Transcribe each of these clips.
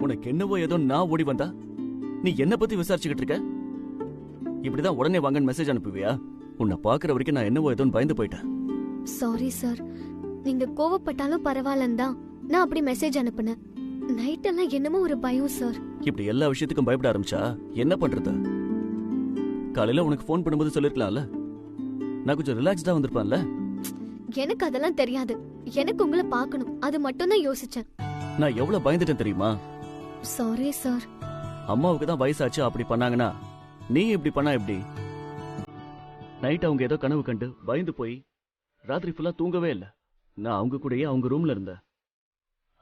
உனக்கு என்னவோ ஏதோ நான் ஓடி வந்தா நீ என்ன பத்தி விசாரிச்சுக்கிட்டு இருக்க? இப்படிதான் உடனே வாங்கன்னு மெசேஜ் அனுப்புவியா? உன்னை பாக்குற வரைக்கும் நான் என்னவோ ஏதோன்னு பயந்து போயிட்டேன். சாரி சார், நீங்க கோவப்பட்டாலும் பரவாயில்லன்னு தான் நான் அப்படி மெசேஜ் அனுப்புனேன். நைட் எல்லாம் என்னமோ ஒரு பயம் சார். இப்படி எல்லா விஷயத்துக்கும் பயப்பட ஆரம்பிச்சா என்ன பண்றது? காலையில உனக்கு ஃபோன் பண்ணும்போது சொல்லிருக்கலாம்ல, நான் கொஞ்சம் ரிலாக்ஸ்டா வந்திருப்பேன்ல. எனக்கு அதெல்லாம் தெரியாது, எனக்கு உங்களை பார்க்கணும், அது மட்டும் தான் யோசிச்சேன். நான் எவ்வளவு பயந்துட்டேன் தெரியுமா? Sorry sir. அம்மாவுக்கு தான் வயசாச்சு, அப்படி பண்ணாங்கன்னா நீ இப்படி பண்ணா எப்படி? நைட் அவங்க ஏதோ கனவு கண்டு பயந்து போய் ராத்திரி ஃபுல்லா தூங்கவே இல்லை. நான் அவங்க கூடயே அவங்க ரூம்ல இருந்தேன்.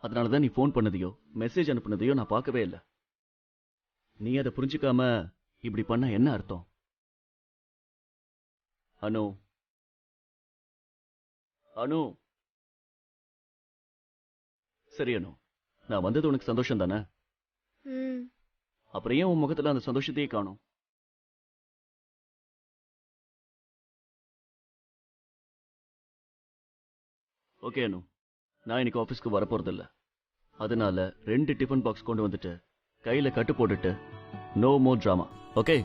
அதனாலதான் நீ ஃபோன் பண்ணதையோ மெசேஜ் அனுப்புனதையோ நான் பார்க்கவே இல்லை. நீ அதை புரிஞ்சுக்காம இப்படி பண்ண என்ன அர்த்தம்? அனு, அனு, சரி அனு, நான் வந்தது உனக்கு சந்தோஷம் தானே? அப்புறம் ஏன் உன் முகத்துல அந்த சந்தோஷத்தையே காணும்? ஓகே அனு, நான் இன்னைக்கு ஆபீஸ்க்கு வரப்போறதில்ல. அதனால 2 டிஃபன் பாக்ஸ் கொண்டு வந்துட்டு கையில கட்டு போட்டுட்டு நோ மோர் டிராமா, ஓகே?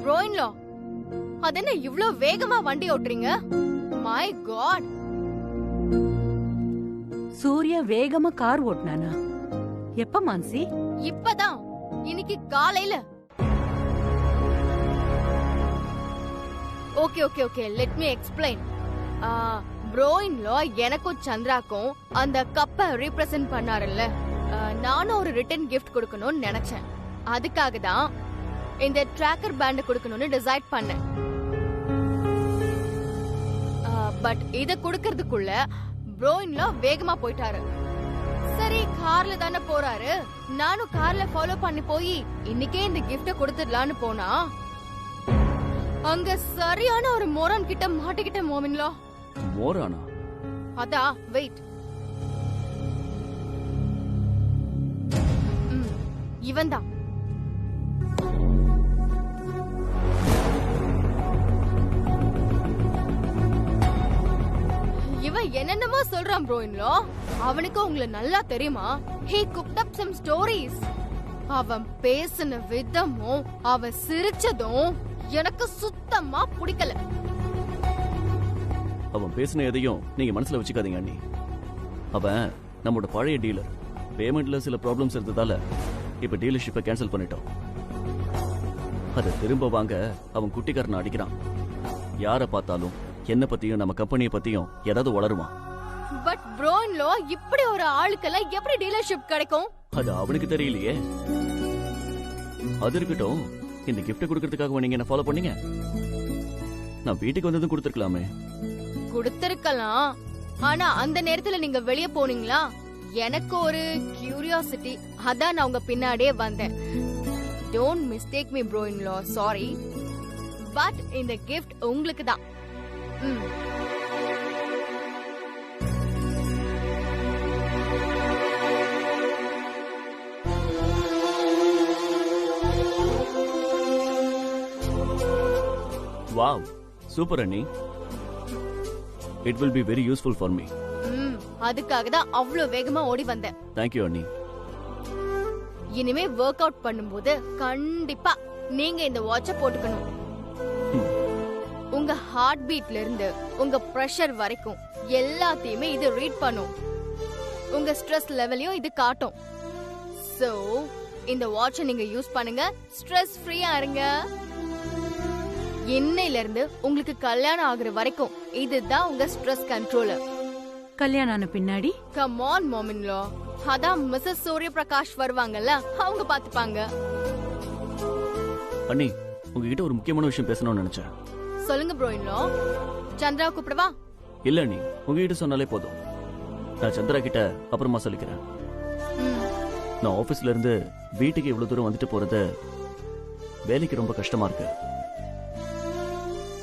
ப்ரோயின்லா, அதென்ன இவ்ளோ வேகமா வண்டி ஓட்டுறீங்க? My God! சூர்யா வேகமா கார் ஓட்டுனானா? எப்ப மான்சி? இப்பதான், இன்னைக்கு காலையில. Okay okay okay, let me explain. Bro in law எனக்கும் சந்திராக்கும் அந்த கப்பை ரீப்ரசன்ட் பண்ணாருல்ல, நானும் ஒரு ரிட்டர்ன் கிஃப்ட் கொடுக்கணும்னு நினைச்சேன். அதுக்காக தான் இந்த ட்ராக்கர் பேண்ட் கொடுக்கணும்னு டிசைட் பண்ணேன். பட் இத கொடுக்கறதுக்குள்ள ப்ரோயின்லா வேகமா போயிட்டாரு. சரி, கார்ல தானே போறாரு, நானும் கார்ல ஃபாலோ பண்ணி போய் இன்னைக்கே இந்த கிஃப்ட கொடுத்துடலான்னு போனா அங்க சரியான ஒரு மோரான் கிட்ட மாட்டிக்கிட்ட மோமின்லா. மோரானா? அதான், வெயிட், இவன் தான். இவன் என்னென்னமோ சொல்றான் ப்ரோயின்லா. அவனுக்கு உங்களை நல்லா தெரியுமா? He cooked up some stories. அவன் பேசின விதமும் அவன் சிரிச்சதும் எனக்கு சுத்தமா பிடிக்கல. அவன் பேசின எதையும் நீங்க மனசுல வச்சுக்காதீங்க அண்ணி. அவன் நம்மோட பழைய டீலர். பேமெண்ட்ல சில ப்ராப்ளம்ஸ் இருந்ததால இப்ப டீலர்ஷிப்பை கேன்சல் பண்ணிட்டோம். அதை திரும்ப வாங்க அவன் குட்டிக்காரனை அடிக்கிறான். யாரை பார்த்தாலும் என்ன பத்தியும் நம்ம கம்பெனியை பத்தியும் ஏதாவது வளருவான். பட் ப்ரோயின்லா, இப்படி ஒரு ஆளுக்கெல்லாம் எப்படி டீலர்ஷிப் கிடைக்கும்? அது அவனுக்கு தெரியலையே. அது இருக்கட்டும், இந்த கிஃப்ட் கொடுக்கறதுக்காக நீங்க என்ன ஃபாலோ பண்ணீங்க? நான் வீட்டுக்கு வந்ததும் கொடுத்துருக்கலாமே. கொடுத்திருக்கலாம், ஆனா அந்த நேரத்துல நீங்க வெளியே போனீங்களா? எனக்கு ஒரு கியூரியாசிட்டி, அதான் நான் உங்க பின்னாடியே வந்தேன். Don't mistake me bro in law, sorry. But இந்த கிஃப்ட் உங்களுக்கு தான். வாவ், சூப்பர் அண்ணி. It will be very useful for me. அதுக்காக தான் அவ்வளவு வேகமா ஓடி வந்தேன். Thank you அண்ணி. இனிமே வொர்க் அவுட் பண்ணும்போது கண்டிப்பா நீங்க இந்த வாட்சை போட்டுக்கணும். உங்க ஹார்ட் பீட்ல இருந்து உங்க பிரஷர் வரைக்கும் எல்லாத்தையுமே இது ரீட் பண்ணும். உங்க ஸ்ட்ரெஸ் லெவலையும் இது காட்டும். சோ இந்த வாட்சை நீங்க யூஸ் பண்ணுங்க, ஸ்ட்ரெஸ் ஃப்ரீயா இருங்க. இன்னையில இருந்து உங்களுக்கு கல்யாணம் ஆகுற வரைக்கும் இதுதான் உங்க ஸ்ட்ரெஸ் கண்ட்ரோலர். கல்யாணம் ஆன பின்னாடி? கம் ஆன் மோமின்லா, அதான் மிஸ்ஸஸ் சூரிய பிரகாஷ் வருவாங்கல்ல, அவங்க பாத்துப்பாங்க. அண்ணி, உங்ககிட்ட ஒரு முக்கியமான விஷயம் பேசணும்னு நினைச்சேன். சொல்லுங்க ப்ரோயின்லா. சந்திரா கூப்பிடவா? இல்ல அண்ணி, உங்ககிட்ட சொன்னாலே போதும். நான் சந்திரா கிட்ட அப்புறமா சொல்லிக்கிறேன். நான் ஆபீஸ்ல இருந்து வீட்டுக்கு இவ்வளவு தூரம் வந்துட்டு போறது வேலைக்கு ரொம்ப கஷ்டமா இருக்கு.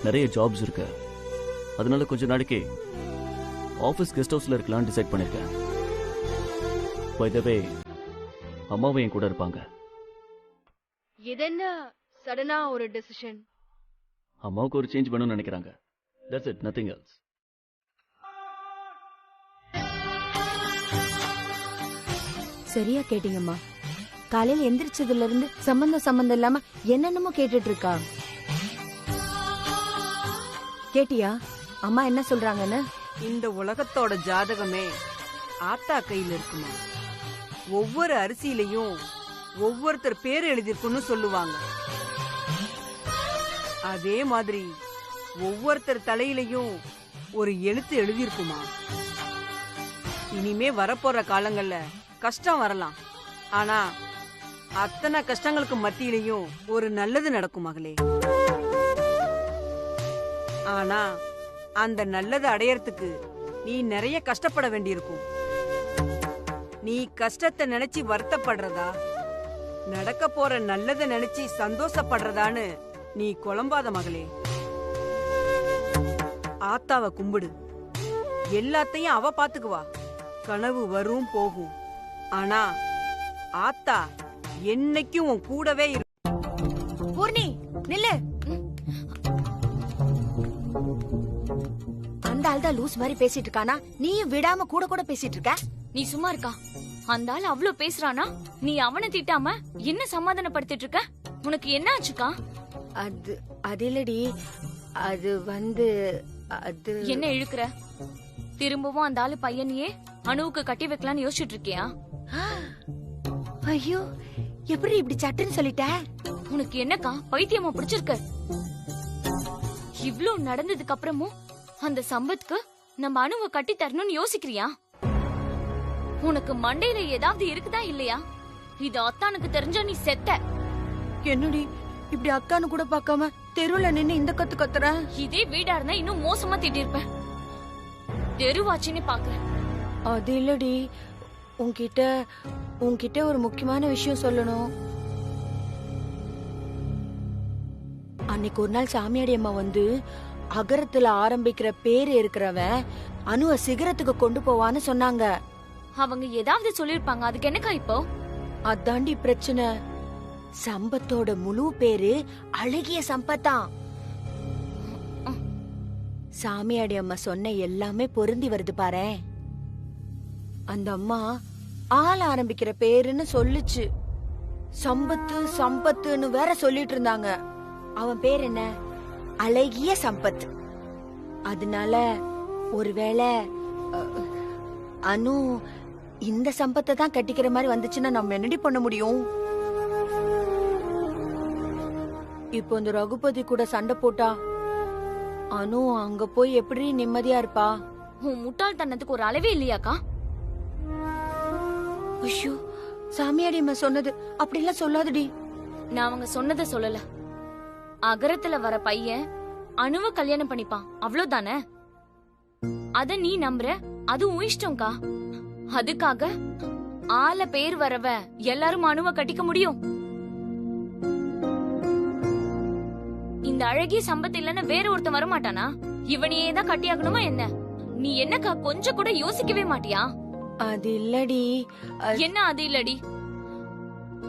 நிறைய ஜாப்ஸ் இருக்கு. அதனால கொஞ்ச நாளைக்கு ஆபீஸ் கெஸ்ட் ஹவுஸ்ல இருக்கலாம்னு டிசைட் பண்ணிருக்கேன். பை தி வே, அம்மாவும் என் கூட இருப்பாங்க. இது என்ன சடனா ஒரு டிசிஷன்? அம்மாவுக்கு ஒரு சேஞ்ச் வேணும்னு நினைக்கிறாங்க. That's it, nothing else. சரியா கேட்டீங்கம்மா. காலையில எந்திரிச்சதுல இருந்து சம்பந்தம் இல்லாம என்னென்னமோ கேட்டுட்டு இருக்கா. கேட்டியா அம்மா என்ன சொல்றாங்கன்னு? இந்த உலகத்தோட ஜாதகமே ஆத்தா கையில இருக்குமா. ஒவ்வொரு அரிசியிலையும் ஒவ்வொருத்தர் பேர் எழுதிருக்குன்னு சொல்லுவாங்க. அதே மாதிரி ஒவ்வொருத்தர் தலையிலையும் ஒரு எழுத்து எழுதியிருக்குமா. இனிமே வரப்போற காலங்கள்ல கஷ்டம் வரலாம், ஆனா அத்தனை கஷ்டங்களுக்கு மத்தியிலையும் ஒரு நல்லது நடக்கும் மகளே. ஆனா அந்த நல்லது அடையறதுக்கு நீ நிறைய கஷ்டப்பட வேண்டியிருக்கும். நீ கஷ்டத்தை நினைச்சு வருத்தப்படுறதா, நடக்க போற நல்லதை நினைச்சு சந்தோஷப்படுறதான்னு நீ குழம்பாத மகளே. ஆத்தாவ கும்பிடு, எல்லாத்தையும் அவ பாத்துக்குவா. கனவு வரும் போகும், ஆனா ஆத்தா என்னைக்கும் உன் கூடவே இரு. பூர்ணி நில்லு. அந்த ஆள் தான் லூஸ் மாதிரி பேசிட்டு இருக்கானா, நீயும் விடாம கூட கூட பேசிட்டு இருக்க. நீ சும்மா இருக்கா? அந்த ஆள் அவ்ளோ பேசுறானா, நீ அவனை திட்டாம என்ன சமாதானப்படுத்திட்டு இருக்க? உனக்கு என்ன ஆச்சுக்கா? அது இல்லடி, அது வந்து அது என்ன இழுக்குற? திரும்பவும் அந்த ஆளு பையனையே அணுவுக்கு கட்டி வைக்கலாம்னு யோசிச்சுட்டு இருக்கியா? ஐயோ, எப்படி இப்படி சட்டுன்னு சொல்லிட்ட? உனக்கு என்னக்கா பைத்தியமா பிடிச்சிருக்கு? இவ்ளோ நடந்ததுக்கு அப்புறமும் அந்த சம்பத்துக்கு நம்ம அணுவை கட்டி தரணும்னு யோசிக்கிறியா? உனக்கு மண்டையில ஏதாவது இருக்குதா இல்லையா? இது அத்தானுக்கு தெரிஞ்சா நீ செத்த. என்னடி இப்படி அக்கான்னு கூட பார்க்காம தெருவுல நின்னு இந்த கத்து கத்துற? இதே வீடா இருந்தா இன்னும் மோசமா திட்டிருப்பேன். தெருவாச்சின்னு பாக்குறேன். அது இல்லடி, உன்கிட்ட ஒரு முக்கியமான விஷயம் சொல்லணும். அன்னைக்கு ஒரு நாள் சாமியாடி அம்மா வந்து அகரத்துல ஆரம்பிக்கிற பேரு இருக்கிறவன் அணுவ சிகரத்துக்கு கொண்டு போவான்னு சொன்னாங்க. அவங்க ஏதாவது சொல்லிருப்பாங்க, அதுக்கு என்னக்கா இப்போ? அதாண்டி பிரச்சனை. சம்பத்தோட முழு பேரு அழகிய சம்பத்தான். சாமியாடி அம்மா சொன்ன எல்லாமே பொருந்தி வருது பாரு. அந்த அம்மா ஆள் ஆரம்பிக்கிற பேருன்னு சொல்லுச்சு. சம்பத்து சம்பத்துன்னு வேற சொல்லிட்டு இருந்தாங்க. அவன் பேர் என்ன? அழகிய சம்பத். அதனால ஒருவேளை அனு இந்த சம்பத்தை தான் கட்டிக்கிற மாதிரி வந்துச்சுன்னா நம்ம என்னடி பண்ண முடியும்? இப்போ இந்த ரகுபதி கூட சண்டை போட்டா அனு அங்க போய் எப்படி நிம்மதியா இருப்பா? உன் முட்டாள்தனத்துக்கு ஒரு அளவே இல்லையாக்கா? ஐயோ, சாமியாடி அம்மா சொன்னது அப்படிலாம் சொல்லாதடி. நான் அவங்க சொன்னதை சொல்லல. அகரத்துல வர பையன் அணுவ கல்யாணம் பண்ணிப்பான், அவ்வளவுதானே. அத நீ நம்புற, அது உன் இஷ்டம்க்கா. அதுக்காக ஆள பேர் வரவ எல்லாரும் அணுவ கட்டிக்க முடியும்? இந்த அழகிய சம்பத்து இல்லன்னா வேற ஒருத்தன் வரமாட்டானா? இவனையே தான் கட்டியாகணுமா என்ன? நீ என்னக்கா கொஞ்சம் கூட யோசிக்கவே மாட்டியா? அது இல்லடி. என்ன அது இல்லடி?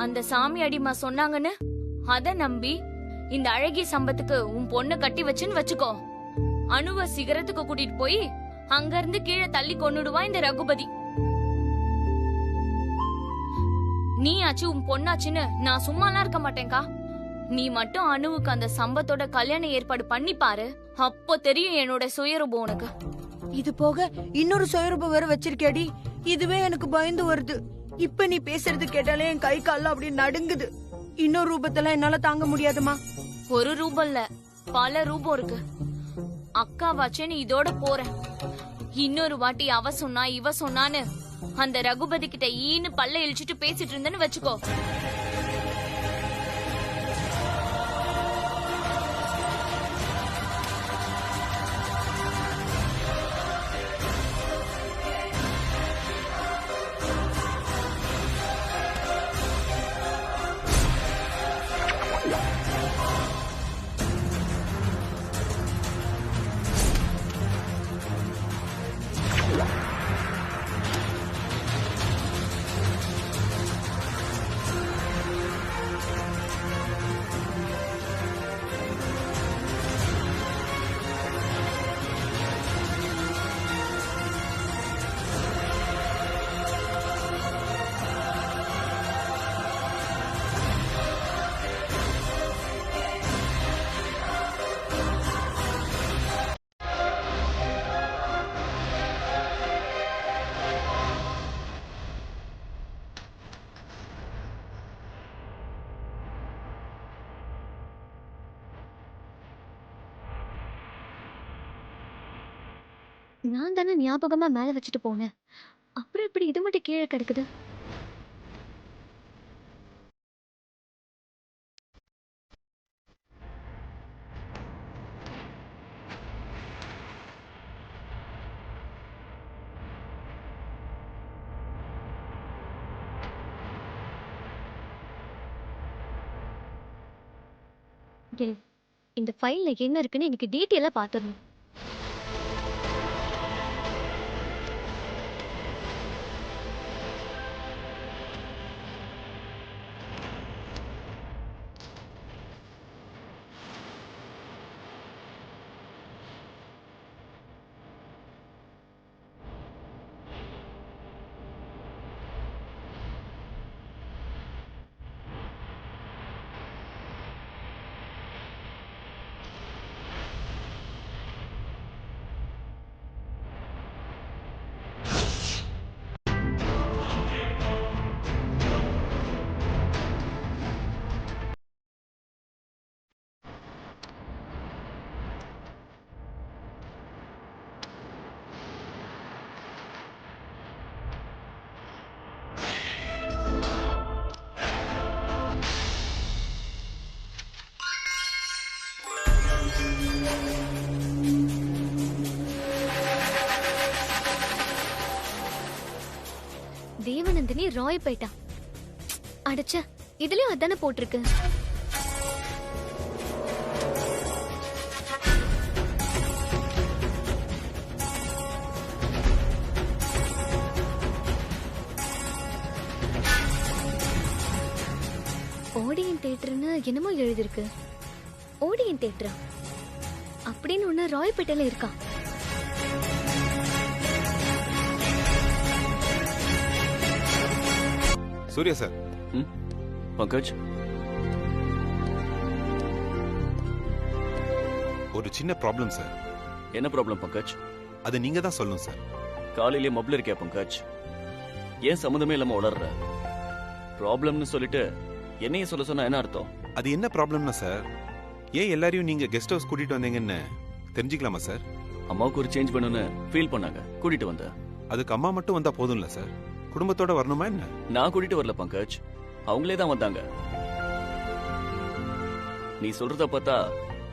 அந்த சாமி அடிமா சொன்னாங்கன்னு அத நம்பி இந்த அழகிய சம்பத்துக்கு உன் பொண்ணு கட்டி வச்சுன்னு வச்சுக்கோ. அணுவ சிகரத்துக்கு கூட்டிட்டு போய் அங்க இருந்து கீழே தள்ளி கொன்னுடுவா இந்த ரகுபதி. நீ ஆச்சு உன் பொண்ணாச்சுன்னு நான் சும்மாலாம் இருக்க மாட்டேன்க்கா. நீ மட்டும் அணுவுக்கு அந்த சம்பத்தோட கல்யாண ஏற்பாடு பண்ணி பாரு, அப்போ தெரியும் என்னோட சுயரூபம் உனக்கு. இது போக இன்னொரு சுயரூபம் வேற வச்சிருக்கேடி. இதுவே எனக்கு பயந்து வருது. இப்ப நீ பேசுறது கேட்டாலே என் கை கால்லாம் அப்படி நடுங்குது. இன்னொரு ரூபத்தெல்லாம் என்னால தாங்க முடியாதுமா. ஒரு ரூபம் இல்ல, பல ரூபம் இருக்கு. அக்காவாச்சேன்னு இதோட போறேன். இன்னொரு வாட்டி அவ சொன்னா இவ சொன்னான்னு அந்த ரகுபதி கிட்ட ஈன்னு பல்ல இழிச்சிட்டு பேசிட்டு இருந்தேன்னு வச்சுக்கோ. நான் தானே ஞாபகமா மேல வச்சுட்டு போனேன். அப்புறம் இப்படி இது மட்டும் கீழே கிடக்குது. இந்த ஃபைல்ல என்ன இருக்குன்னு எனக்கு டீட்டெயிலா பாத்துடணும். தேவநந்தினி ராய் போயிட்டா. அடச்ச, இதுலயும் அதானே போட்டிருக்கு. ஓடியன் தியேட்டர்னு என்னமோ எழுதிருக்கு. ஓடியன் தியேட்டரா அப்படின்னு ஒண்ணு ராய்பேட்டையில இருக்கா? சூர்யா சார். பங்கஜ், ஒரு சின்ன ப்ராப்ளம் சார். என்ன ப்ராப்ளம் பங்கஜ்? அது நீங்க தான் சொல்லணும் சார். காலையிலே மப்ல இருக்கியா பங்கஜ்? ஏன் சம்மந்தமே இல்லாம உளர்ற? ப்ராப்ளம்னு சொல்லிட்டு என்னையும் சொல்ல சொன்னா என்ன அர்த்தம்? அது என்ன ப்ராப்ளம்னா சார், ஏன் எல்லாரையும் நீங்க கெஸ்ட் ஹவுஸ் கூட்டிட்டு வந்தீங்கன்னு தெரிஞ்சுக்கலாமா சார்? அம்மாவுக்கு ஒரு சேஞ்ச் பண்ணணும்னு ஃபீல் பண்ணாங்க, கூட்டிட்டு வந்த. அதுக்கு அம்மா மட்டும் வந்தா போதும்ல சார்? குடும்பத்தோட வரணுமா என்ன? நான் கூட்டிட்டு வரல பங்கஜ், அவங்களே தான் வந்தாங்க. நீ சொல்றத பார்த்தா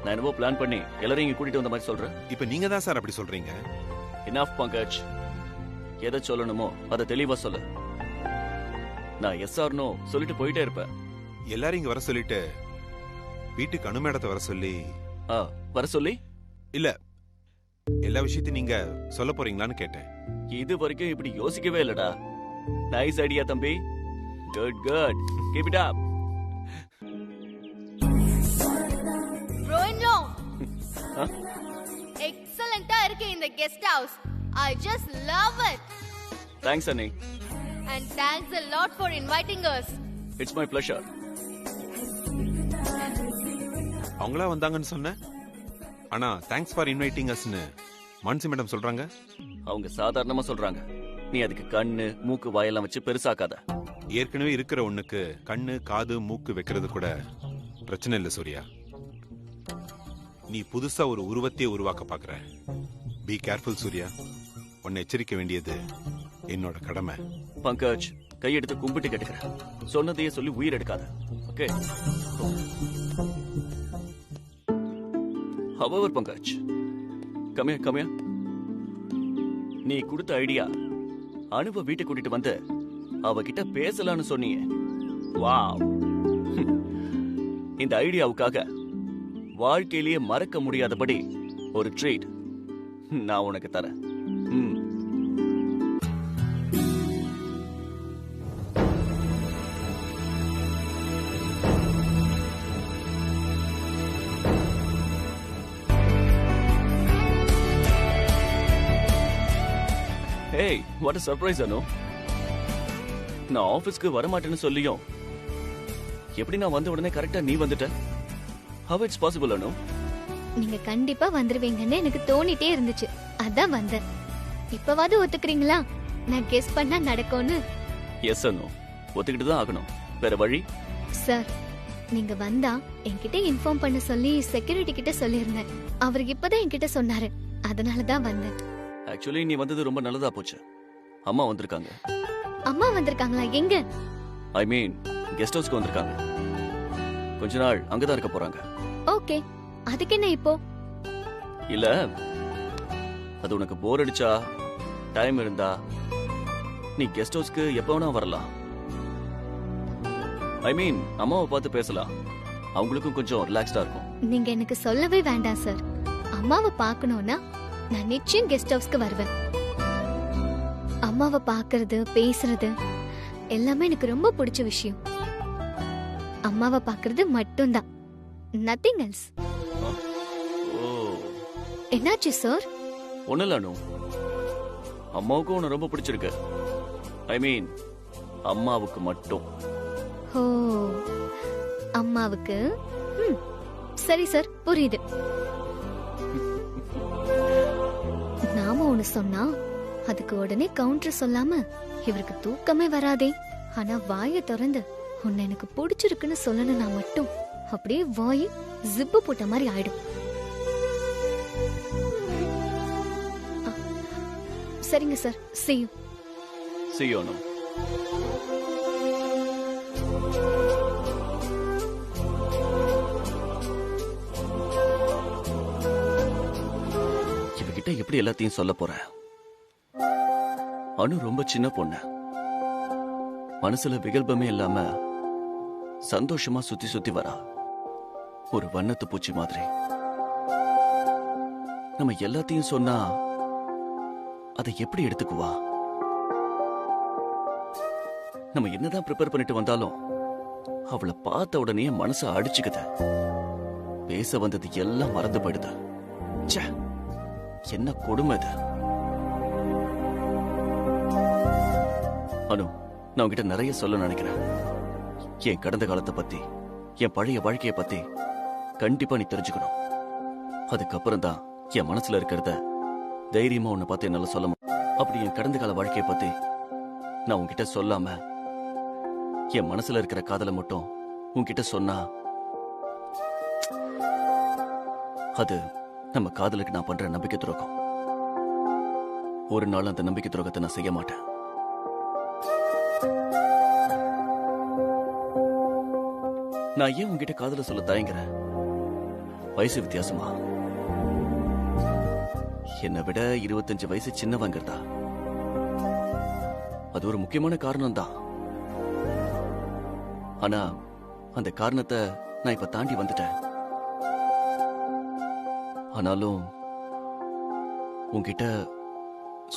நான் என்னவோ பிளான் பண்ணி எல்லாரையும் இங்க கூட்டிட்டு வந்த மாதிரி சொல்ற. இப்ப நீங்க தான் சார் அப்படி சொல்றீங்க. இனஃப் பங்கஜ், எதை சொல்லணுமோ அதை தெளிவா சொல்லு. நான் எஸ் ஆர் நோ சொல்லிட்டு போயிட்டே இருப்பேன். எல்லாரும் இங்க வர சொல்லிட்டு வீட்டுக்கு அனுமேடத்தை வர சொல்லி. வர சொல்லி இல்ல, எல்லா விஷயத்தையும் நீங்க சொல்ல போறீங்களான்னு கேட்டேன். இது வரைக்கும் இப்படி யோசிக்கவே இல்லடா. நைஸ் ஐடியா தம்பி. Good good, keep it up. Bro in law, எக்ஸலென்ட்டா இருக்கு இந்த guest house. I just love it. Thanks Annie. And thanks a lot for inviting us. It's my pleasure. அவங்களா வந்தாங்கன்னு சொன்னேன், ஆனா தேங்க்ஸ் ஃபார் இன்வைட்டிங் அஸ்னு மான்சி மேடம் சொல்றாங்க. அவங்க சாதாரணமா சொல்றாங்க, நீ அதுக்கு கண்ணு மூக்கு வாயெல்லாம் வச்சு பெருசாக்காத. ஏற்கனவே இருக்கிற ஒண்ணுக்கு கண்ணு காது மூக்கு வைக்கிறது கூட பிரச்சனை இல்ல சூர்யா. நீ புதுசா ஒரு உருவத்தையே உருவாக்க பாக்குற. Be careful Surya. உன்னை எச்சரிக்க வேண்டியது என்னோட கடமை. பங்கஜ், கையெடுத்து கும்பிட்டு கேட்டுக்கிறேன், சொன்னதையே சொல்லி உயிர் எடுக்காத. Okay? However Pankaj, come here. நீ கொடுத்த ஐடியா அனுபவ வீட்டை கூட்டிட்டு வந்து அவகிட்ட பேசலான்னு சொன்னியே. வாவ். இந்த ஐடியாவுக்காக வாழ்க்கையிலேயே மறக்க முடியாதபடி ஒரு ட்ரீட் நான் உனக்கு தரேன். Hey, what a surprise, Anu. நான் ஆபீஸ்க்கு வர மாட்டேன்னு சொல்லியும் எப்படி நான் வந்த உடனே கரெக்டா நீ வந்துட்ட? How it's possible, Anu? நீங்க கண்டிப்பா வந்துருவீங்கன்னு எனக்கு தோணிட்டே இருந்துச்சு, அதான் வந்தேன். இப்பவாது ஒத்துக்கிறீங்களா நான் கெஸ் பண்ணா நடக்கும்னு? எஸ் Anu, ஒத்துக்கிட்டு தான் ஆகணும், வேற வழி? சார், நீங்க வந்தா என்கிட்ட இன்ஃபார்ம் பண்ண சொல்லி செக்யூரிட்டி கிட்ட சொல்லியிருந்தேன். அவர் இப்பதான் என்கிட்ட சொன்னாரு, அதனாலதான் வந்தேன். ஆக்சுவலி நீ வந்தது ரொம்ப நல்லதா போச்சு. அம்மா வந்திருக்காங்க. அம்மா வந்திருக்காங்களா? எங்க? ஐ மீன் கெஸ்ட் ஹவுஸ்க்கு வந்திருக்காங்க. கொஞ்ச நாள் அங்கதான் இருக்க போறாங்க. ஓகே, அதுக்கு என்ன இப்போ? இல்ல, அது உனக்கு போர் அடிச்சா டைம் இருந்தா நீ கெஸ்ட் ஹவுஸ்க்கு எப்ப வேணா வரலாம். ஐ மீன் அம்மாவை பார்த்து பேசலாம். அவங்களுக்கும் கொஞ்சம் ரிலாக்ஸ்டா இருக்கும். நீங்க எனக்கு சொல்லவே வேண்டாம் சார். அம்மாவை பார்க்கணும்னா நான் நிச்சயம் கெஸ்ட் ஹவுஸ்க்கு வருவேன். அம்மாவை பார்க்கறது, பேசுறது எல்லாமே எனக்கு ரொம்ப பிடிச்ச விஷயம். அம்மாவை பார்க்கறது மட்டும்தான், நத்திங் எல்ஸ். ஓ, என்னாச்சு சார்? ஒண்ணு இல்ல அனு, அம்மாவுக்கும் உன்னை ரொம்ப பிடிச்சிருக்கு. ஐ மீன் அம்மாவுக்கு மட்டும். ஓ, அம்மாவுக்கு? சரி சார், புரியுது. நாம ஒண்ணு சொன்னா அதுக்கு உடனே கவுண்டர் சொல்லாம இவருக்கு தூக்கமே வராதே. ஆனா வாயை திறந்து உன்னை எனக்கு பிடிச்சிருக்குன்னு சொல்லணும்னா மட்டும் அப்படியே வாய் ஜிப்பு போட்ட மாதிரி ஆயிடும். சரிங்க sir, see you. See you அனு. இவகிட்ட எப்படி எல்லாத்தையும் சொல்ல போறேன்? அனு ரொம்ப சின்ன பொண்ணு. மனசுல விகல்பமே இல்லாம சந்தோஷமா சுத்தி சுத்தி வரா. ஒரு வண்ணத்து பூச்சி மாதிரி. நம்ம எல்லாத்தையும் சொன்னா அதை எப்படி எடுத்துக்குவா? நம்ம என்னதான் ப்ரிப்பேர் பண்ணிட்டு வந்தாலும் அவளை பார்த்த உடனே மனசை அடிச்சுக்குது. பேச வந்தது எல்லாம் மறந்து போயிடுது. ச்சே, என்ன கொடுமை இது. அனு, நான் உன்கிட்ட நிறைய சொல்ல நினைக்கிறேன். என் கடந்த காலத்தை பத்தி, என் பழைய வாழ்க்கையை பத்தி கண்டிப்பா நீ தெரிஞ்சுக்கணும். அதுக்கப்புறம் தான் என் மனசுல இருக்கிறத தைரியமா உன்னை பார்த்து என்னால சொல்ல முடியும். அப்படி என் கடந்த கால வாழ்க்கையை பத்தி நான் உன்கிட்ட சொல்லாம என் மனசுல இருக்கிற காதலை மட்டும் உன்கிட்ட சொன்னா அது நம்ம காதலுக்கு நான் பண்ற நம்பிக்கை துரோகம். ஒரு நாள் அந்த நம்பிக்கை துரோகத்தை நான் செய்ய மாட்டேன். நான் ஏன் உன்கிட்ட காதல சொல்ல தயங்குறேன்? வயசு வித்தியாசமா? என்னை விட 25 வயசு சின்னவங்கிறதா? அது ஒரு முக்கியமான காரணம் தான். ஆனா அந்த காரணத்தை நான் இப்ப தாண்டி வந்துட்டேன். ஆனாலும் உன்கிட்ட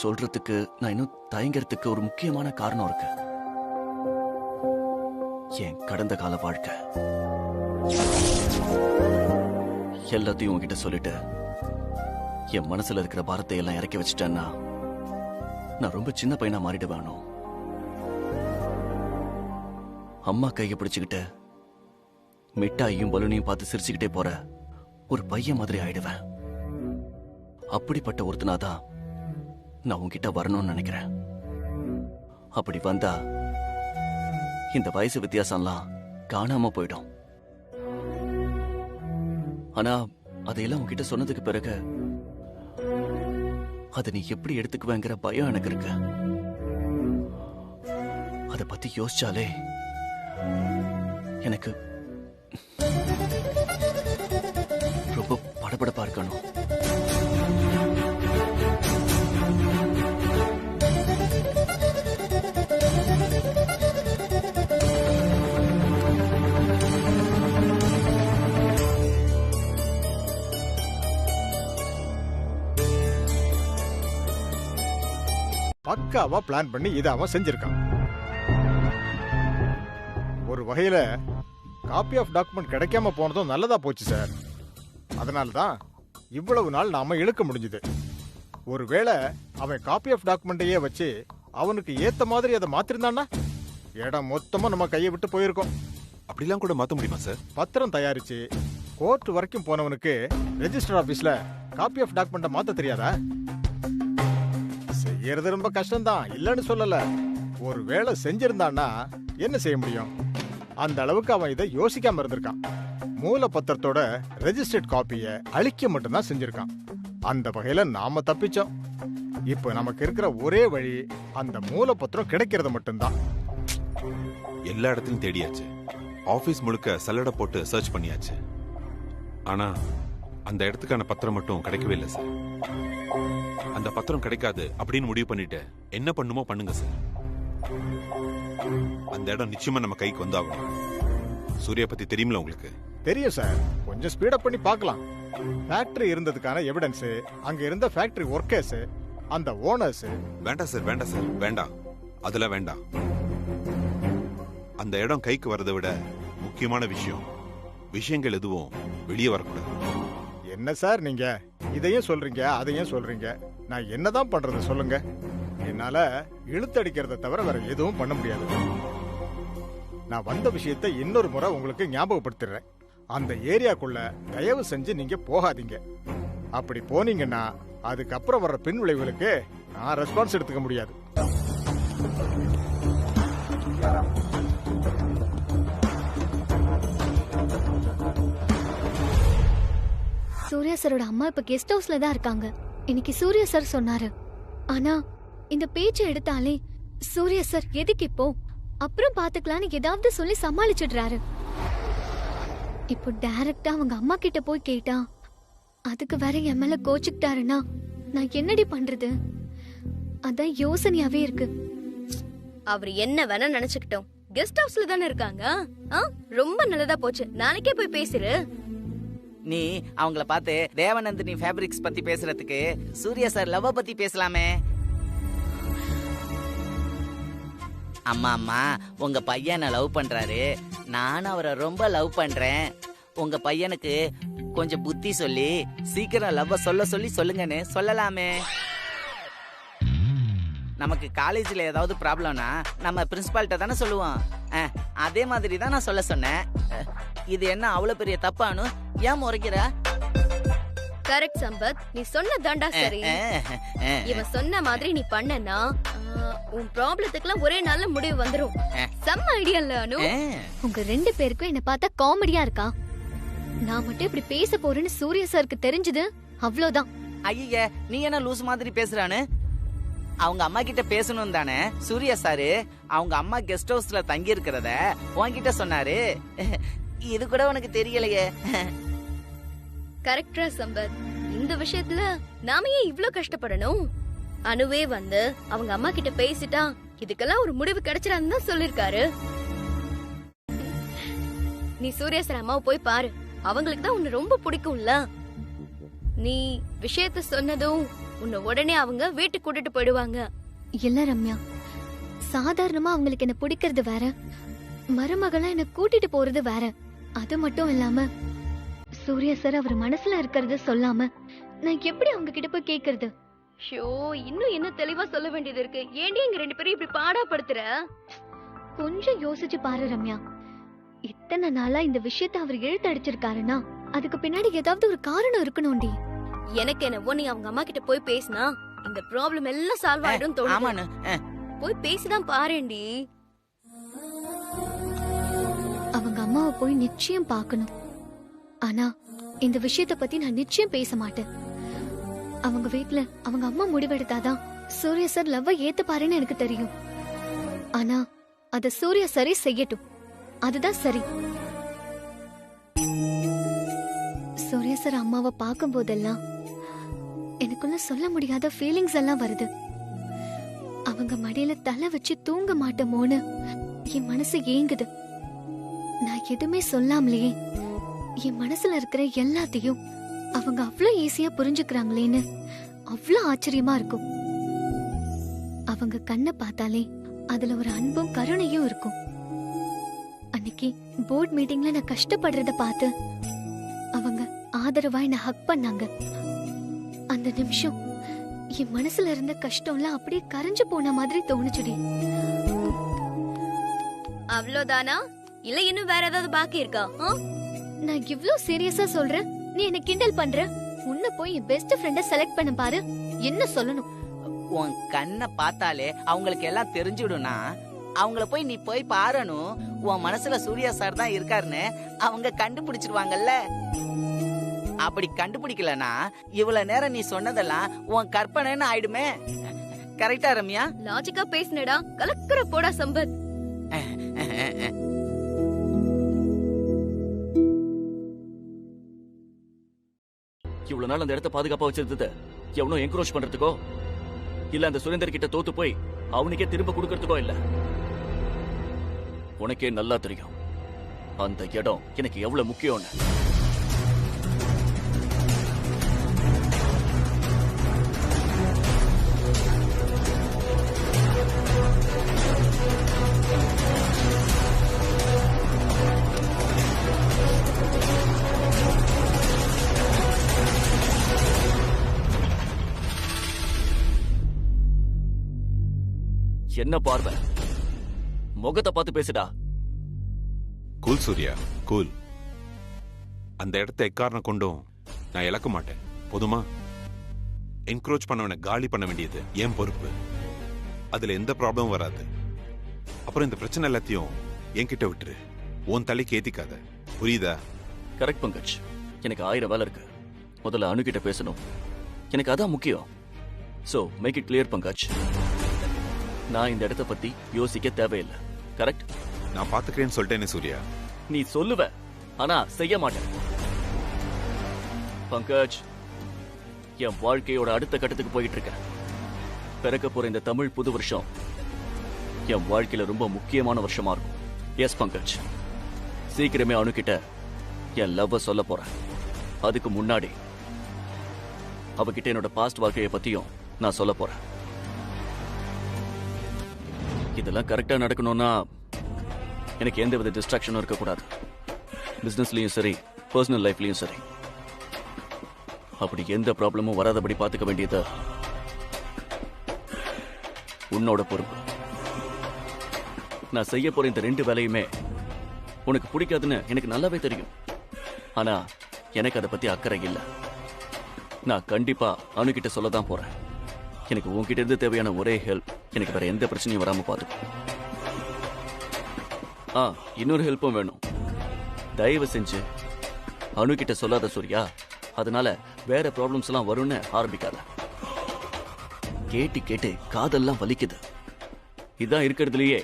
சொல்றதுக்கு நான் இன்னும் தயங்கறதுக்கு ஒரு முக்கியமான காரணம் இருக்கு. என் கடந்த கால வாழ்க்கை எல்லாத்தையும் உன்கிட்ட சொல்லிட்டு என் மனசுல இருக்கிற பாரத்தை எல்லாம் இறக்கி வச்சுட்டேன்னா நான் ரொம்ப சின்ன பையனா மாறிடுவேன். அம்மா கையை பிடிச்சுக்கிட்டு மிட்டாயும் பலூனையும் பார்த்து சிரிச்சுக்கிட்டே போற ஒரு பையன் மாதிரி ஆயிடுவேன். அப்படிப்பட்ட ஒருத்தனாதான் நான் உன்கிட்ட வரணும்னு நினைக்கிறேன். அப்படி வந்தா இந்த வயசு வித்தியாசம்லாம் காணாம போயிடும். ஆனா அதையெல்லாம் உன்கிட்ட சொன்னதுக்கு பிறகு அதை நீ எப்படி எடுத்துக்குவேங்கிற பயம் எனக்கு இருக்கு. அதை பத்தி யோசிச்சாலே எனக்கு ரொம்ப படபடப்பா இருக்கணும். பக்காவா பிளான் பண்ணி இதை அவன் செஞ்சிருக்கான். ஒரு வகையில காப்பி ஆஃப் டாக்குமெண்ட் கிடைக்காம போனதும் நல்லதா போச்சு சார். அதனாலதான் இவ்வளவு நாள் நாம இழுக்க முடிஞ்சது. ஒருவேளை அவன் காப்பி ஆஃப் டாக்குமெண்டையே வச்சு அவனுக்கு ஏத்த மாதிரி அதை மாத்திருந்தான்னா இடம் மொத்தமா நம்ம கையை விட்டு போயிருக்கோம். அப்படிலாம் கூட மாத்த முடியுமா சார்? பத்திரம் தயாரிச்சு கோர்ட் வரைக்கும் போனவனுக்கு ரெஜிஸ்டர் ஆபீஸ்ல காப்பி ஆஃப் டாக்குமெண்ட மாத்த தெரியாதா? செய்யறது ரொம்ப கஷ்டம்தான், இல்லன்னு சொல்லல. ஒருவேளை செஞ்சிருந்தான்னா என்ன செய்ய முடியும்? அந்த அளவுக்கு அவன் இதை யோசிக்காம இருந்திருக்கான். மூல பத்திரத்தோட ரெஜிஸ்டர்ட் காப்பிய அழிக்க மட்டும்தான் செஞ்சிருக்கான். அந்த வகையில நாம தப்பிச்சோம். இப்போ நமக்கு இருக்கிற ஒரே வழி அந்த மூலப்பத்திரம் கிடைக்கிறது மட்டும்தான். எல்லா இடத்துலயும் தேடியாச்சு, ஆபீஸ் முழுக்க சல்லடை போட்டு சர்ச் பண்ணியாச்சு. ஆனா அந்த இடத்துக்கான பத்திரம் மட்டும் கிடைக்கவே இல்லை சார். அந்த பத்திரம் கிடைக்காது அப்படின்னு முடிவு பண்ணிட்டு என்ன பண்ணுமோ பண்ணுங்க சார். அந்த இடம் நிச்சயமா நம்ம கைக்கு வந்தாகணும். சூர்யா பத்தி தெரியுமில உங்களுக்கு? தெரியும் சார், கொஞ்சம் ஸ்பீடப் பண்ணி பார்க்கலாம். ஃபேக்டரி இருந்ததுக்கான எவிடன்ஸ், அங்க இருந்த ஃபேக்டரி ஒர்க்கர்ஸ், அந்த ஓனர்ஸ். வேண்டாம் சார், வேண்டாம் சார், வேண்டாம், அதெல்லாம் வேண்டாம். அந்த இடம் கைக்கு வரதை விட முக்கியமான விஷயங்கள் எதுவும் வெளியே வரக்கூடாது. என்ன சார் நீங்க இதையும் சொல்றீங்க அதையும் சொல்றீங்க, நான் என்னதான் பண்றது சொல்லுங்க? என்னால இழுத்தடிக்கிறத தவிர வேற எதுவும் பண்ண முடியாது. நான் வந்த விஷயத்தை இன்னொரு முறை உங்களுக்கு ஞாபகப்படுத்திடுறேன். அந்த ஏரியாக்குள்ள தயவு செஞ்சு நீங்க போகாதீங்க. அப்படி போனீங்கன்னா அதுக்கப்புறம் வர்ற பின் விளைவுகளுக்கு நான் ரெஸ்பான்ஸ் எடுத்துக்க முடியாது. சூர்யா சாரோட அம்மா இப்ப கெஸ்ட் ஹவுஸ்ல தான் இருக்காங்க. இன்னைக்கு சூர்யா சார் சொன்னாரு. ஆனா இந்த பேச்சை எடுத்தாலே சூர்யா சார் எதுக்கு இப்போ அப்புறம் பாத்துக்கலான்னு ஏதாவது சொல்லி சமாளிச்சிடுறாரு. இப்போ டைரக்டா அவங்க அம்மா கிட்ட போய் கேட்டா அதுக்கு வேற என் மேல கோச்சுக்கிட்டாருன்னா நான் என்னடி பண்றது? அதான் யோசனையாவே இருக்கு. அவர் என்ன வேணா நினைச்சுக்கிட்டோம், கெஸ்ட் ஹவுஸ்ல தானே இருக்காங்க. ரொம்ப நல்லதா போச்சு, நாளைக்கே போய் பேசுற. நீ அவங்கள பார்த்து தேவநந்தினி ஃபேப்ரிக்ஸ் பத்தி பேசுறதுக்கு சூர்யா சார் லவ் பத்தி பேசலாமே. அம்மா அம்மா, உங்க பையனை லவ் பண்றாரு, நானும் அவரை ரொம்ப லவ் பண்றேன். உங்க பையனுக்கு கொஞ்சம் புத்தி சொல்லி சீக்கிரம் லவ் சொல்லி சொல்லுங்கன்னு சொல்லலாமே. நமக்கு காலேஜ்ல ஏதாவது ப்ராப்ளம்னா நம்ம பிரின்சிபால்கிட்ட தானே சொல்லுவோம். அதே மாதிரி தான் நான் சொல்ல சொன்னேன். இது என்ன அவ்வளவு பெரிய தப்பானு ஏன் முறைக்கிற? கரெக்ட் சம்பத், நீ சொன்னதாண்டா சரி. இவன் சொன்ன மாதிரி நீ பண்ணனா உன் ப்ராப்ளத்துக்குலாம் ஒரே நாள்ல முடிவு வந்துரும். செம்ம ஐடியா இல்ல அனு? உங்க ரெண்டு பேருக்கும் என்ன பார்த்தா காமெடியா இருக்கா? நான் மட்டும் இப்படி பேச போறேன்னு சூர்யா சாருக்கு தெரிஞ்சது அவ்வளவுதான். ஐய, நீ என்ன லூஸ் மாதிரி பேசுறானு? அவங்க அம்மா கிட்ட பேசணும் தானே சூர்யா சாரு. அவங்க அம்மா கெஸ்ட் ஹவுஸ்ல தங்கி இருக்கிறத உன்கிட்ட சொன்னாரு. இது கூட உனக்கு தெரியலையே. கரெக்டா சம்பத், இந்த விஷயத்துல நாம ஏன் இவ்ளோ கஷ்டப்படணும்? அனுவே வந்து அவங்க அம்மா கிட்ட பேசிட்டா இதுக்கெல்லாம் ஒரு முடிவு கிடைச்சிடான்னு தான் சொல்லிருக்காரு. நீ சூர்யா சார் அம்மாவை போய் பாரு, அவங்களுக்கு தான் உன்னை ரொம்ப பிடிக்கும்ல. நீ விஷயத்த சொன்னதும் உன்னை உடனே அவங்க வீட்டுக்கு கூட்டிட்டு போயிடுவாங்க. இல்ல ரம்யா, சாதாரணமா அவங்களுக்கு என்ன பிடிக்கிறது வேற, மருமகளா என்ன கூட்டிட்டு போறது வேற. அது மட்டும் இல்லாம சூர்யா சார் அவர் மனசுல இருக்கிறத சொல்லாம நான் எப்படி அவங்க கிட்ட போய் கேக்குறது? ஷோ, இன்னும் என்ன தெளிவா சொல்ல வேண்டியது இருக்கு. ஏன்டி எங்க ரெண்டு பேரும் இப்படி பாடாப்படுத்துற? கொஞ்சம் யோசிச்சு பாரு ரம்யா. இத்தனை நாளா இந்த விஷயத்தை அவர் இழுத்தடிச்சிருக்காருன்னா அதுக்கு பின்னாடி ஏதாவது ஒரு காரணம் இருக்கணும்டி. எனக்கு என்னவோ நீ அவங்க அம்மா கிட்ட போய் பேசினா இந்த ப்ராப்ளம் எல்லாம் சால்வ் ஆயிடும் தோணுது. போய் பேசிதான் பாருண்டி. அவங்க அம்மாவை போய் நிச்சயம் பார்க்கணும். ஆனா இந்த விஷயத்தை பத்தி நான் நிச்சயம் பேச மாட்டேன். அவங்க வீட்ல அவங்க அம்மா முடிவெடுத்தாதான் சூர்யா சார் லவ்வ ஏத்துப்பாருன்னு எனக்கு தெரியும். ஆனா அத சூர்யா சாரே செய்யட்டும், அதுதான் சரி. சூர்யா சார் அம்மாவை பார்க்கும் போதெல்லாம் எனக்குள்ள சொல்ல முடியாத ஃபீலிங்ஸ் எல்லாம் வருது. அவங்க மடியில தலை வச்சு தூங்க மாட்டோமோன்னு என் மனசு ஏங்குது. நான் எதுவுமே சொல்லாமலேயே என் மனசுல இருக்கிற எல்லாத்தையும் அவங்க அவ்வளவு ஈஸியா புரிஞ்சுக்கிறாங்களேன்னு அவ்வளவு ஆச்சரியமா இருக்கும். அவங்க கண்ணை பார்த்தாலே அதுல ஒரு அன்பும் கருணையும் இருக்கும். அன்னைக்கு போர்ட் மீட்டிங்ல நான் கஷ்டப்படுறத பார்த்து அவங்க ஆதரவா என்ன ஹக் பண்ணாங்க. அந்த நிமிஷம் என் மனசுல இருந்த கஷ்டம்லாம் அப்படியே கரைஞ்சு போன மாதிரி தோணுச்சுடி. அவ்வளவுதானா இல்ல இன்னும் வேற ஏதாவது பாக்கி இருக்கா? நான் இவ்ளோ சீரியஸா சொல்றேன், நீ என்ன கிண்டல் பண்ற? உன்ன போய் என் பெஸ்ட் ஃப்ரெண்ட செலக்ட் பண்ண பாரு, என்ன சொல்லணும்? உன் கண்ணை பார்த்தாலே அவங்களுக்கு எல்லாம் தெரிஞ்சுடும்னா அவங்கள போய் நீ போய் பாரணும். உன் மனசுல சூர்யா சார் தான் இருக்காருன்னு அவங்க கண்டுபிடிச்சிருவாங்கல்ல. அப்படி கண்டுபிடிக்கலனா இவ்வளவு நேரம் நீ சொன்னதெல்லாம் உன் கற்பனைன்னு ஆயிடுமே. கரெக்டா ரம்யா? லாஜிக்கா பேசுனடா, கலக்குற போடா சம்பத். இவ்வளவு நாள் அந்த இடத்த பாதுகாப்பா வச்சிருந்தது எவனோ என்கரேஜ் பண்றதுக்கோ இல்ல அந்த சுரேந்தர் கிட்ட தோத்து போய் அவனுக்கே திரும்ப கொடுக்கறதுக்கோ இல்ல. உனக்கே நல்லா தெரியும் அந்த இடம் எனக்கு எவ்வளவு முக்கியம்னு. என்ன பார்வை? முகத்தை பார்த்து பேசுடா. Cool Surya, cool. அந்த இடத்த எக்காரணம் கொண்டும் நான் இழக்க மாட்டேன். போதுமா? என்கரேஜ் பண்ணவனை காலி பண்ண வேண்டியது என் பொறுப்பு. அதுல எந்த ப்ராப்ளமும் வராது. அப்புறம் இந்த பிரச்சனை எல்லாத்தையும் என்கிட்ட விட்டுரு. உன் தலைக்கு ஏத்திக்காத. புரியுதா? கரெக்ட் பங்கஜ். எனக்கு 1000 வேலை இருக்கு. முதல்ல அணுகிட்ட பேசணும். எனக்கு அதான் முக்கியம். So make it clear Pankaj. நான் இந்த இடத்தை பத்தி யோசிக்க தேவையில்லை. கரெக்ட்? நான் பாத்துக்கிறேன்னு சொல்லிட்டேனே சூர்யா. நீ சொல்லுவ, ஆனா செய்ய மாட்டேன். பங்கஜ், என் வாழ்க்கையோட அடுத்த கட்டத்துக்கு போயிட்டு இருக்கேன். பிறக்க போற இந்த தமிழ் புது வருஷம் என் வாழ்க்கையில ரொம்ப முக்கியமான வருஷமா இருக்கும். எஸ் பங்கஜ், சீக்கிரமே அணுகிட்ட என் லவ்வ சொல்ல போறேன். அதுக்கு முன்னாடி அவகிட்ட என்னோட பாஸ்ட் வாழ்க்கையை பத்தியும் நான் சொல்ல போறேன். இதெல்லாம் கரெக்டா நடக்கணும்னா எனக்கு எந்த வித டிஸ்ட்ராக்ஷனும் இருக்கக்கூடாது. பிசினஸ்லயும் சரி, பர்சனல் லைஃப்லயும் சரி. அப்படி எந்த ப்ராப்ளமும் வராதபடி பாத்துக்க வேண்டியது உன்னோட பொறுப்பு. நான் செய்ய போற இந்த 2 வேலையுமே உனக்கு பிடிக்காதுன்னு எனக்கு நல்லாவே தெரியும். ஆனா எனக்கு அதை பத்தி அக்கறை இல்லை. நான் கண்டிப்பா அணுகிட்ட சொல்லதான் போறேன். எனக்கு உன்கிட்ட இருந்து தேவையான ஒரே ஹெல்ப், எனக்கு வேற எந்த பிரச்சனையும் வராம பாத்துக்கும். இன்னொரு ஹெல்ப்பும் வேணும். தயவு செஞ்சு அணுகிட்ட சொல்லாத சூர்யா. அதனால வேற ப்ராப்ளம்ஸ் எல்லாம் வரும்னு ஆரம்பிக்காத. கேட்டு கேட்டு காதெல்லாம் வலிக்குது. இதான் இருக்கிறதுலயே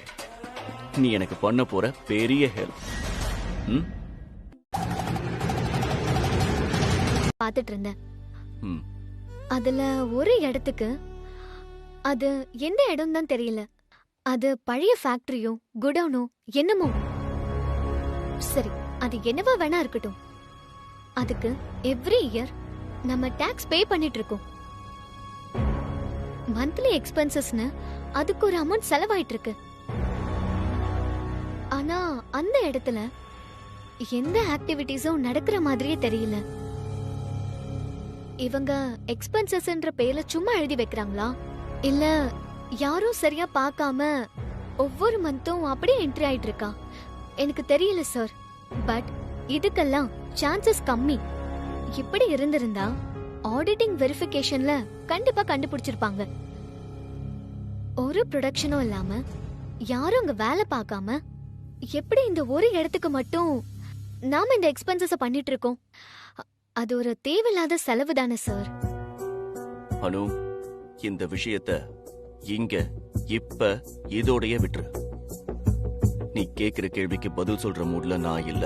நீ எனக்கு பண்ண போற பெரிய ஹெல்ப். பாத்துட்டு இருந்தேன். அதுல ஒரு இடத்துக்கு, அது எந்த இடம் தான் தெரியல, அது பழைய ஃபேக்டரியோ குடோனோ என்னமோ. சரி, அது என்னவா வேணா இருக்கட்டும். அதுக்கு எவ்ரி இயர் நம்ம டாக்ஸ் பே பண்ணிட்டு இருக்கோம். மந்த்லி எக்ஸ்பென்சஸ்னு அதுக்கு ஒரு அமௌண்ட் செலவாயிட்டு இருக்கு. ஆனா அந்த இடத்துல எந்த ஆக்டிவிட்டிஸும் நடக்கிற மாதிரியே தெரியல. இவங்க எக்ஸ்பென்சஸ்ன்ற பேர்ல சும்மா எழுதி வைக்கிறாங்களா, இல்ல யாரும் சரியா பார்க்காம ஒவ்வொரு மந்தும் அப்படியே என்ட்ரி ஆயிட்டு இருக்கா? எனக்கு தெரியல சார். பட் இதுக்கெல்லாம் சான்சஸ் கம்மி. இப்படி இருந்திருந்தா ஆடிட்டிங் வெரிஃபிகேஷன்ல கண்டிப்பா கண்டுபிடிச்சிருப்பாங்க. ஒரு ப்ரொடக்ஷனும் இல்லாம யாரும் அங்க வேலை பார்க்காம எப்படி இந்த ஒரு இடத்துக்கு மட்டும் நாம இந்த எக்ஸ்பென்சஸ பண்ணிட்டு இருக்கோம்? அது ஒரு தேவையில்லாத செலவு தானே சார். அனு, இந்த விஷயத்தை இங்க இப்ப இதோடயே விட்டுரு. நீ கேக்குற கேள்விக்கு பதில் சொல்ற மூட்ல நான் இல்ல.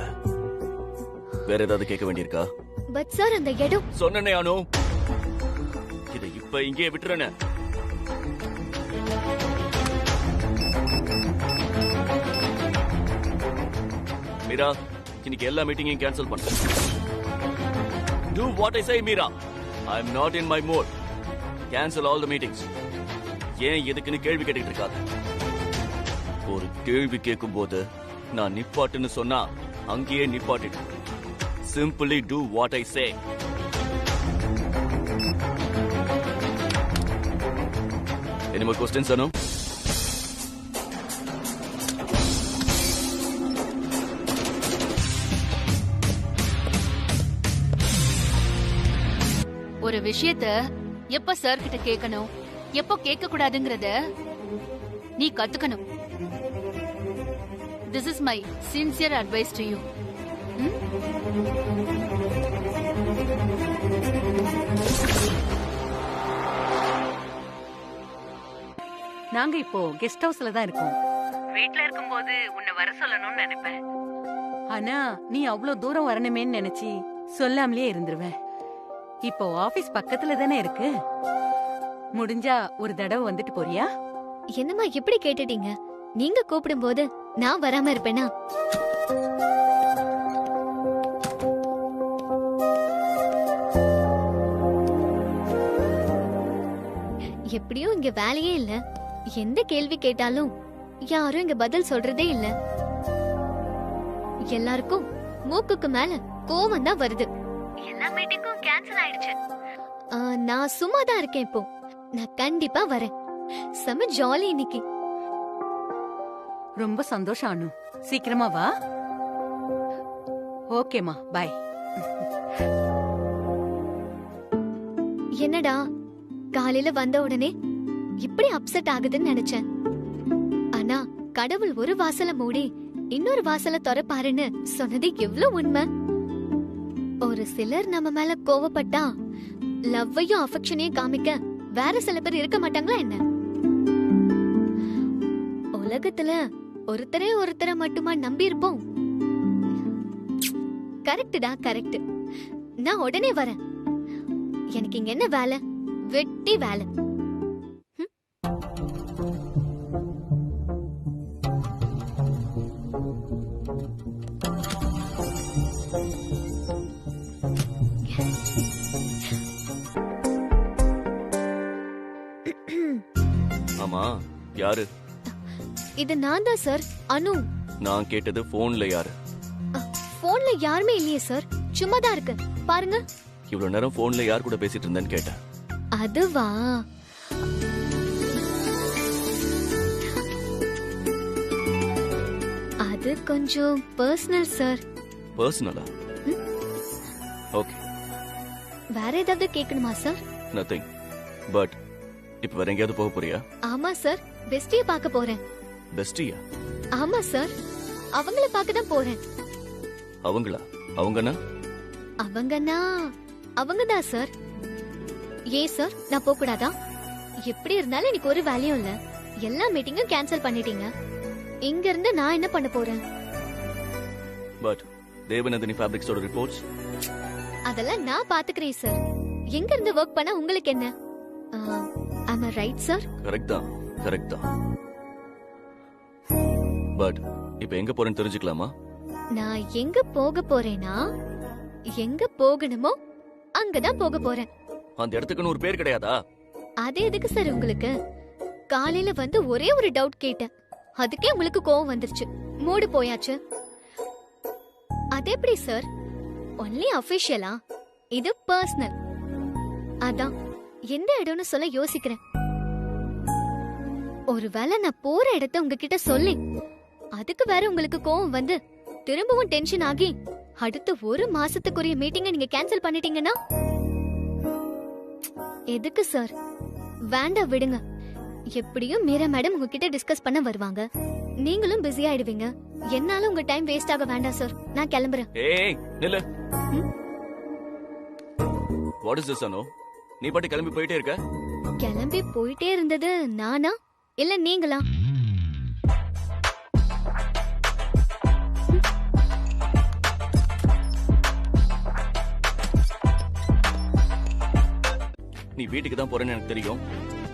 வேற ஏதாவது கேட்க வேண்டியிருக்கா? பட் சார், அந்த இடம் சொன்னனே அனு, இதை இப்ப இங்கே விட்டுறேன்னு. மீரா, இன்னைக்கு எல்லா மீட்டிங்கையும் கேன்சல் பண்ணு. Do what I say, Meera. I'm not in my mood. Cancel all the meetings. ஏன் எதுக்குன்னு கேள்வி கேட்டுக்கிட்டு இருக்காது. ஒரு கேள்வி கேட்கும் போது நான் நிப்பாட்டுன்னு சொன்னா அங்கேயே நிப்பாட்டிடு. Simply do what I say. Any more questions, Anu? ஒரு விஷயத்த எப்ப சார் கிட்ட கேட்கணும், எப்போ கேட்க கூடாதுங்கறத நீ கத்துக்கணும். This is my sincere advice to you. நாங்க இப்போ கெஸ்ட் ஹவுஸ்ல தான் இருக்கோம். வீட்ல இருக்கும்போது உன்னை வர சொல்லணும்னு நினைப்பேன். ஆனா நீ அவ்வளவு தூரம் வரணுமேன்னு நினைச்சி சொல்லாமலே இருந்துருவேன். இப்போ ஆபீஸ் பக்கத்துல தானே இருக்கு. முடிஞ்சா ஒரு தடவை வந்துட்டு போறியா? என்னம்மா எப்படி கேட்டுட்டீங்க? நீங்க கூப்பிடும்போது நான் வராம இருப்பேனா? எப்படியும் இங்க வேலையே இல்ல. எந்த கேள்வி கேட்டாலும் யாரும் இங்க பதில் சொல்றதே இல்ல. எல்லாருக்கும் மூக்குக்கு மேல கோவம் தான் வருது. எல்லா மீட்டிங்கும் கேன்சல் ஆயிடுச்சு. நான் சும்மா தான் இருக்கேன் இப்போ. நான் கண்டிப்பா வரேன். செம ஜாலி இன்னைக்கு. ரொம்ப சந்தோஷம் அனு. சீக்கிரமா வா. ஓகேமா, பை. என்னடா காலையில வந்த உடனே இப்படி அப்செட் ஆகுதுன்னு நினைச்சேன். ஆனா கடவுள் ஒரு வாசல மூடி இன்னொரு வாசல திறப்பாருன்னு சொன்னது எவ்வளவு உண்மை. ஒரு சிலர் நம்ம மேல கோவப்பட்டா லவ்வையும் அஃபெக்ஷனையும் காமிக்க வேற சில பேர் இருக்க மாட்டாங்களா என்ன? உலகத்துல ஒருத்தரை மட்டுமா நம்பி இருப்போம்? கரெக்டுடா, கரெக்ட். நான் உடனே வரேன். எனக்கு இங்க என்ன வேலை? வெட்டி வேலை. ஆமா, யாரு? இது நான் தான் சார், அனு. நான் கேட்டது போன்ல யாரு? போன்ல யாருமே இல்லையே சார், சும்மா தான் இருக்கு. பாருங்க. இவ்வளவு நேரம் போன்ல யார் கூட பேசிட்டு இருந்தேன்னு கேட்டேன். அதுவா? அது கொஞ்சம் பர்சனல் சார். பர்சனலா? ஓகே. வேற ஏதாவது கேட்கணுமா சார்? நதிங். பட் இப்ப வேற எங்கேயாவது போக போறியா? ஆமா சார், பெஸ்டிய பார்க்க போறேன். பெஸ்டியா? ஆமா சார், அவங்கள பார்க்க தான் போறேன். அவங்களா? அவங்கனா? அவங்கனா அவங்கதான் சார். ஏன் சார், நான் போக கூடாதா? எப்படி இருந்தாலும் எனக்கு ஒரு வேலையும் இல்ல. எல்லா மீட்டிங்கும் கேன்சல் பண்ணிட்டீங்க. இங்க இருந்து நான் என்ன பண்ண போறேன்? பட் தேவநந்தினி ஃபேப்ரிக்ஸோட ரிப்போர்ட்ஸ் அதெல்லாம் நான் பாத்துக்கிறேன் சார். எங்க இருந்து வர்க் பண்ணா உங்களுக்கு என்ன? am I right sir? Correct தான், கரெக்ட் தான். பட் இப்ப எங்க போறேன்னு தெரிஞ்சுக்கலாமா? நான் எங்க போக போறேனா, எங்க போகணுமோ அங்கதான் போக போறேன். அந்த இடத்துக்குன்னு ஒரு பேர் கிடையாதா? அது எதுக்கு சார் உங்களுக்கு? காலையில வந்து ஒரே ஒரு டவுட் கேட்டேன், அதுக்கே உங்களுக்கு கோவம் வந்துருச்சு. மூடு போயாச்சு. அது எப்படி சார்? ஒன்லி அபிஷியலா? இது பர்சனல். அதான் எந்த இடம்னு சொல்ல யோசிக்கிறேன். ஒருவேளை நான் போற இடத்த உங்ககிட்ட சொல்லி அதுக்கு வேற உங்களுக்கு கோவம் வந்து திரும்பவும் டென்ஷன் ஆகி அடுத்த ஒரு மாசத்துக்குரிய மீட்டிங்கை நீங்க கேன்சல் பண்ணிட்டீங்கன்னா எதுக்கு சார்? வேண்டாம், விடுங்க. எப்படியும் மீரா மேடம் உங்ககிட்ட டிஸ்கஸ் பண்ண வருவாங்க. நீங்களும் பிஸி ஆயிடுவீங்க. என்னால உங்க டைம் வேஸ்ட் ஆக வேண்டாம் சார். நான் கிளம்புறேன். ஏய் நில்லு. வாட் இஸ் திஸ் அனு? நீ பாட்டு கிளம்பி போயிட்டே இருக்க. கிளம்பி போயிட்டே இருந்தது நானா இல்ல நீங்களா? நீ வீட்டுக்கு தான் போறேன்னு எனக்கு தெரியும்.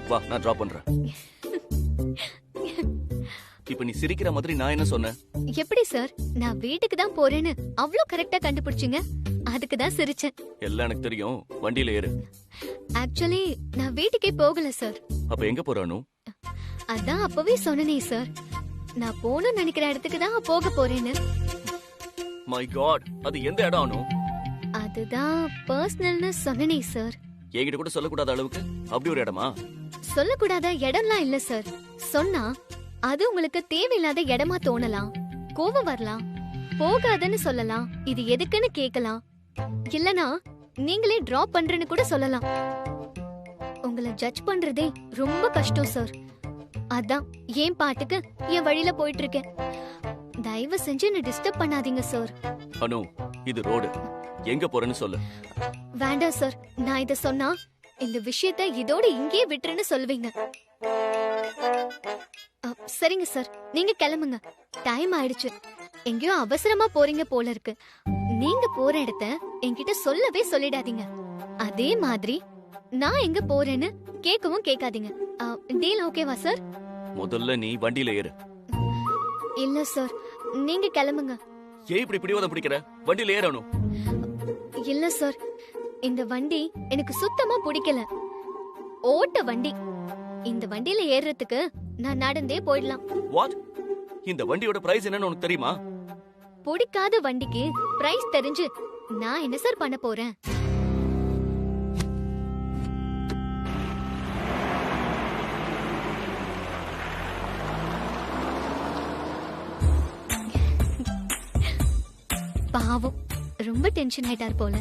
வா, நான் டிராப் பண்றேன். இப்ப நீ சிரிக்கிற மாதிரி நான் என்ன சொன்னேன்? எப்படி சார், நான் வீட்டுக்கு தான் போறேன்னு அவ்ளோ கரெக்டா கண்டுபிடிச்சீங்க? அதுக்கு தான் சிரிச்சேன். எல்லாம் எனக்கு தெரியும். வண்டியில ஏறு. ஆக்சுவலி நான் வீட்டுக்கே போகல சார். அப்ப எங்க போறானு? அதான் அப்பவே சொன்னனே சார், நான் போகணும்னு நினைக்கிற இடத்துக்கு தான் போக போறேன்னு. மை காட், அது எந்த இடம் அனு? அதுதான் பர்சனல்னு சொன்னனே சார். என்கிட்ட கூட சொல்லக்கூடாத அளவுக்கு அப்படி ஒரு இடமா? சொல்லக்கூடாத இடம்லாம் இல்ல சார். சொன்னா அது உங்களுக்கு தேவையில்லாத இடமா தோணலாம், கோபம் வரலாம், போகாதன்னு சொல்லலாம், இது எதுக்குன்னு கேட்கலாம், இல்லனா நீங்களே டிராப் பண்றேன்னு கூட சொல்லலாம். உங்களை ஜட்ஜ் பண்றதே ரொம்ப கஷ்டம் சார். அதான் என் பாட்டுக்கு என் வழியில போயிட்டு இருக்கேன். தயவு செஞ்சு என்ன டிஸ்டர்ப் பண்ணாதீங்க சார். அனு, இது ரோடு. எங்க போறேன்னு சொல்லு. வேண்டாம் சார், நான் இத சொன்னா இந்த விஷயத்தை இதோட இங்கேயே விட்டுருன்னு சொல்லுவீங்க. சரிங்க சார், நீங்க கிளம்புங்க. டைம் ஆயிடுச்சு. எங்கேயோ அவசரமா போறீங்க போல இருக்கு. நீங்க போற இடத்த என்கிட்ட சொல்லவே சொல்லிடாதீங்க. அதே மாதிரி நான் எங்க போறேன்னு கேட்கவும் கேட்காதீங்க. டீல் ஓகேவா சார்? முதல்ல நீ வண்டியில ஏறு. இல்ல சார், நீங்க கிளம்புங்க. ஏன் இப்படி பிடிவாதம் பிடிக்கிற? வண்டியில ஏறணும். இல்ல சார், இந்த வண்டி எனக்கு சுத்தமா பிடிக்கல. ஓட்ட வண்டி. இந்த வண்டியில ஏறுறதுக்கு நான் நடந்தே போயிடலாம். வாட்? இந்த வண்டியோட பிரைஸ் என்னன்னு உனக்கு தெரியுமா? பிடிக்காத வண்டிக்கு பிரைஸ் தெரிஞ்சு நான் என்ன சார் பண்ண போறேன்? பாவம், ரொம்ப டென்ஷன் ஆயிட்டார் போல.